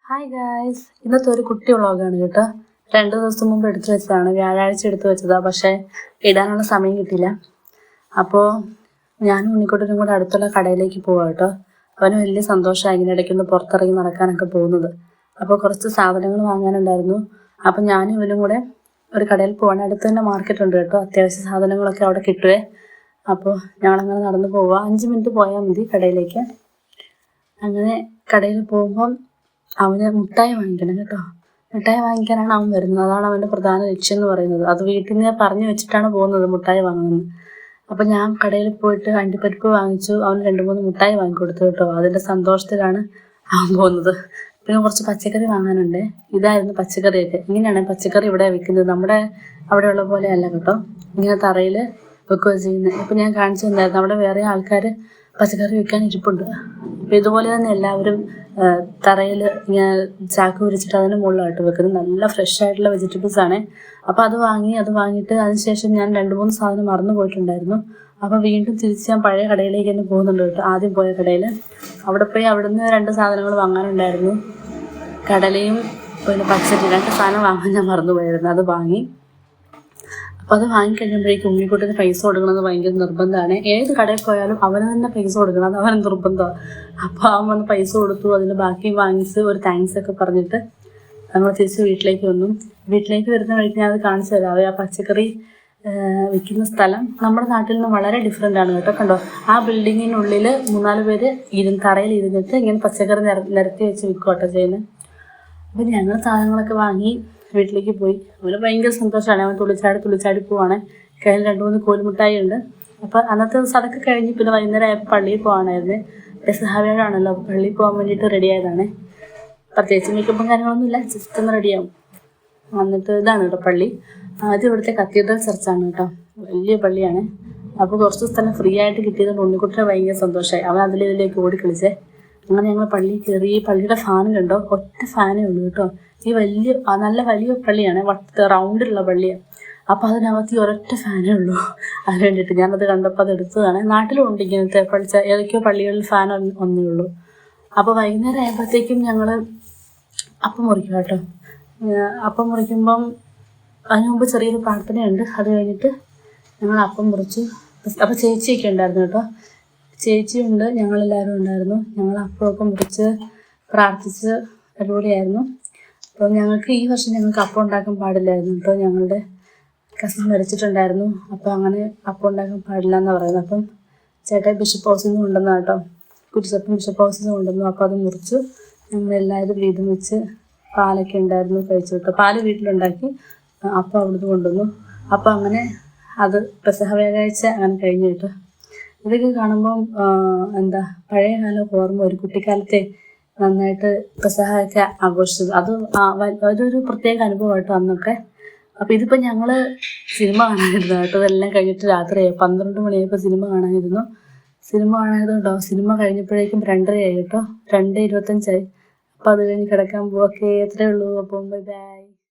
Hi guys, ഇന്നത്തെ ഒരു കുട്ടി വ്ളോഗാണ് കേട്ടോ. 2 ദിവസം മുമ്പ് എടുത്തു വെച്ചതാണ്, വ്യാഴാഴ്ച എടുത്തു വെച്ചതാണ്. പക്ഷേ ഇടാനുള്ള സമയം കിട്ടിയില്ല. അപ്പോൾ ഞാനും ഉണ്ണിക്കുട്ടനും കൂടെ അടുത്തുള്ള കടയിലേക്ക് പോവാം കേട്ടോ. അവന് വലിയ സന്തോഷമായി ഇങ്ങനെ ഇടയ്ക്കൊന്ന് പുറത്തിറങ്ങി നടക്കാനൊക്കെ പോകുന്നത്. അപ്പോൾ കുറച്ച് സാധനങ്ങൾ വാങ്ങാനുണ്ടായിരുന്നു. അപ്പം ഞാനും ഇവനും കൂടെ ഒരു കടയിൽ പോവാണ്. അടുത്ത് തന്നെ മാർക്കറ്റ് ഉണ്ട് കേട്ടോ. അത്യാവശ്യ സാധനങ്ങളൊക്കെ അവിടെ കിട്ടുവേ. അപ്പോൾ ഞങ്ങളങ്ങനെ നടന്നു പോവുക. 5 മിനിറ്റ് പോയാൽ മതി കടയിലേക്ക്. അങ്ങനെ കടയിൽ പോകുമ്പം അവന് മുട്ടായി വാങ്ങിക്കണം കേട്ടോ. മിഠായി വാങ്ങിക്കാനാണ് അവൻ വരുന്നത്. അതാണ് അവൻ്റെ പ്രധാന ലക്ഷ്യം എന്ന് പറയുന്നത്. അത് വീട്ടിൽ നിന്ന് പറഞ്ഞു വെച്ചിട്ടാണ് പോകുന്നത് മുട്ടായി വാങ്ങുന്നത്. അപ്പം ഞാൻ കടയിൽ പോയിട്ട് അണ്ടിപ്പരിപ്പ് വാങ്ങിച്ചു. അവന് 2-3 മുട്ടായി വാങ്ങിക്കൊടുത്തു കേട്ടോ. അതിൻ്റെ സന്തോഷത്തിലാണ് അവൻ പോകുന്നത്. പിന്നെ കുറച്ച് പച്ചക്കറി വാങ്ങാനുണ്ട്. ഇതായിരുന്നു പച്ചക്കറിയൊക്കെ. ഇങ്ങനെയാണ് പച്ചക്കറി ഇവിടെ വിൽക്കുന്നത്. നമ്മുടെ അവിടെയുള്ള പോലെയല്ല കേട്ടോ. ഇങ്ങനെ തറയിൽ വെക്കുകയാണ് ചെയ്യുന്നത്. ഇപ്പം ഞാൻ കാണിച്ചു തന്നായിരുന്നു. അവിടെ വേറെ ആൾക്കാർ പച്ചക്കറി വിൽക്കാൻ ഇരിപ്പുണ്ട്. അപ്പം ഇതുപോലെ തന്നെ എല്ലാവരും തറയിൽ ഇങ്ങനെ ചാക്ക് വിരിച്ചിട്ട് അതിന് മുകളിലായിട്ട് വെക്കുന്നത്. നല്ല ഫ്രഷ് ആയിട്ടുള്ള വെജിറ്റബിൾസ് ആണ്. അപ്പോൾ അത് വാങ്ങിയിട്ട് അതിനുശേഷം ഞാൻ 2-3 സാധനം മറന്നു പോയിട്ടുണ്ടായിരുന്നു. അപ്പോൾ വീണ്ടും തിരിച്ച് ഞാൻ പഴയ കടയിലേക്ക് തന്നെ പോകുന്നുണ്ട് കേട്ടോ. ആദ്യം പോയ കടയിൽ അവിടെ പോയി അവിടുന്ന് 2 സാധനങ്ങൾ വാങ്ങാനുണ്ടായിരുന്നു. കടലയും പിന്നെ പച്ചരി 2 സാധനം വാങ്ങാൻ ഞാൻ മറന്നുപോയായിരുന്നു. അത് വാങ്ങി. അപ്പോൾ അത് വാങ്ങിക്കഴിയുമ്പോഴേക്കും ഉണ്ണിക്കുട്ടന് പൈസ കൊടുക്കണമെന്ന് ഭയങ്കര നിർബന്ധമാണ്. ഏത് കടയിൽ പോയാലും അവന് തന്നെ പൈസ കൊടുക്കണം, അത് അവന് നിർബന്ധമാണ്. അപ്പോൾ അവൻ വന്ന് പൈസ കൊടുത്തു. അതിന് ബാക്കി വാങ്ങിച്ച് ഒരു താങ്ക്സ് ഒക്കെ പറഞ്ഞിട്ട് നമ്മൾ തിരിച്ച് വീട്ടിലേക്ക് വന്നു. വീട്ടിലേക്ക് വരുന്ന വഴിക്ക് ഞാൻ അത് കാണിച്ചു തരാം. ആ പച്ചക്കറി വിൽക്കുന്ന സ്ഥലം നമ്മുടെ നാട്ടിൽ നിന്ന് വളരെ ഡിഫറെൻ്റ് ആണ് കേട്ടോ. കണ്ടോ, ആ ബിൽഡിങ്ങിനുള്ളിൽ 3-4 പേര് തറയിൽ ഇരുന്നിട്ട് ഇങ്ങനെ പച്ചക്കറി നിരത്തി വെച്ച് വിൽക്കുകട്ടോ ചെയ്യുന്നത്. അപ്പോൾ ഞങ്ങൾ സാധനങ്ങളൊക്കെ വാങ്ങി വീട്ടിലേക്ക് പോയി. അവന് ഭയങ്കര സന്തോഷമാണ്. അവൻ തുള്ളിച്ചാടി പോവാണ്. കയ്യിൽ 2-3 കോലുമിഠായി ഉണ്ട്. അപ്പോൾ അന്നത്തെ ദിവസം അതൊക്കെ കഴിഞ്ഞ് പിന്നെ വൈകുന്നേരം ആയപ്പോൾ പള്ളിയിൽ പോകാനായിരുന്നു. പെസഹാവേഴാണല്ലോ, പള്ളിയിൽ പോകാൻ വേണ്ടിയിട്ട് റെഡി ആയതാണ്. പ്രത്യേകിച്ച് മേക്കപ്പും കാര്യങ്ങളൊന്നുമില്ല, ജസ്റ്റ് ഒന്ന് റെഡിയാവും. വന്നിട്ട് ഇതാണ് കേട്ടോ പള്ളി. ആദ്യം ഇവിടുത്തെ കത്തീഡ്രൽ ചർച്ചാണ് കേട്ടോ. വലിയ പള്ളിയാണ്. അപ്പോൾ കുറച്ച് സ്ഥലം ഫ്രീ ആയിട്ട് കിട്ടിയതുകൊണ്ട് ഉണ്ണിക്കുട്ടന് ഭയങ്കര സന്തോഷമായി. അവൻ ഇതിലേക്ക് ഓടി കളിച്ചേ. അങ്ങനെ ഞങ്ങൾ പള്ളിയിൽ കയറി. പള്ളിയുടെ ഫാൻ കണ്ടോ, ഒറ്റ ഫാനേ ഉള്ളൂ കേട്ടോ. ഈ നല്ല വലിയ പള്ളിയാണ്, റൗണ്ടിലുള്ള പള്ളിയാണ്. അപ്പോൾ അതിനകത്ത് ഒരൊറ്റ ഫാനേ ഉള്ളൂ. അതിന് വേണ്ടിയിട്ട് ഞാനത് കണ്ടപ്പോൾ അത് എടുത്തതാണ്. നാട്ടിലും ഉണ്ട് ഇങ്ങനത്തെ ഏതൊക്കെയോ പള്ളികളിൽ ഫാൻ ഒന്നേ ഉള്ളൂ. അപ്പോൾ വൈകുന്നേരം ആയപ്പോഴത്തേക്കും ഞങ്ങൾ അപ്പം മുറിക്കും കേട്ടോ. അപ്പം മുറിക്കുമ്പം അതിന് മുമ്പ് ചെറിയൊരു പ്രാർത്ഥനയുണ്ട്. അത് കഴിഞ്ഞിട്ട് ഞങ്ങൾ അപ്പം മുറിച്ചു. അപ്പോൾ ചേച്ചിയൊക്കെ ഉണ്ടായിരുന്നു കേട്ടോ. ചേച്ചിയുണ്ട്, ഞങ്ങളെല്ലാവരും ഉണ്ടായിരുന്നു. ഞങ്ങൾ അപ്പമൊക്കെ മുറിച്ച് പ്രാർത്ഥിച്ച് അടിപൊളിയായിരുന്നു. അപ്പോൾ ഞങ്ങൾക്ക് ഈ വർഷം ഞങ്ങൾക്ക് അപ്പം ഉണ്ടാക്കാൻ പാടില്ലായിരുന്നു കേട്ടോ. ഞങ്ങളുടെ കസിൻ മരിച്ചിട്ടുണ്ടായിരുന്നു. അപ്പോൾ അങ്ങനെ അപ്പം ഉണ്ടാക്കാൻ പാടില്ല എന്നാണ് പറയുന്നത്. അപ്പം ചേട്ടായി ബിഷപ്പ് ഹൗസിൽ നിന്ന് കൊണ്ടുവന്നു കേട്ടോ. കുരിശപ്പം ബിഷപ്പ് ഹൗസിൽ നിന്ന് കൊണ്ടുവന്നു. അപ്പോൾ അത് മുറിച്ചു ഞങ്ങളെല്ലാവരും വീതം വെച്ച് പാലൊക്കെ ഉണ്ടായിരുന്നു കഴിച്ചു കേട്ടോ. പാല് വീട്ടിലുണ്ടാക്കി, അപ്പം അവിടുന്ന് കൊണ്ടുവന്നു. അപ്പോൾ അങ്ങനെ അത് പെസഹ വ്യാഴാഴ്ച അങ്ങനെ കഴിഞ്ഞു കേട്ടോ. ഇതൊക്കെ കാണുമ്പം പഴയ കാലം ഓർമ്മ, ഒരു കുട്ടിക്കാലത്തെ നന്നായിട്ട് പെസഹയൊക്കെ ആഘോഷിച്ചത്. അതൊരു പ്രത്യേക അനുഭവമായിട്ടോ അന്നൊക്കെ. അപ്പോൾ ഇതിപ്പോൾ ഞങ്ങൾ സിനിമ കാണാനിരുന്നു കേട്ടോ. ഇതെല്ലാം കഴിഞ്ഞിട്ട് രാത്രിയായി, 12 മണിയായപ്പോൾ സിനിമ കാണാനിരുന്നു. സിനിമ കാണാനിരുന്നുണ്ടോ. സിനിമ കഴിഞ്ഞപ്പോഴേക്കും 2:30 ആയി കേട്ടോ. 2:25 ആയി. അപ്പോൾ അത് കഴിഞ്ഞ് കിടക്കാൻ പോവൊക്കെ. എത്രയേ ഉള്ളൂ. അപ്പം ബൈ.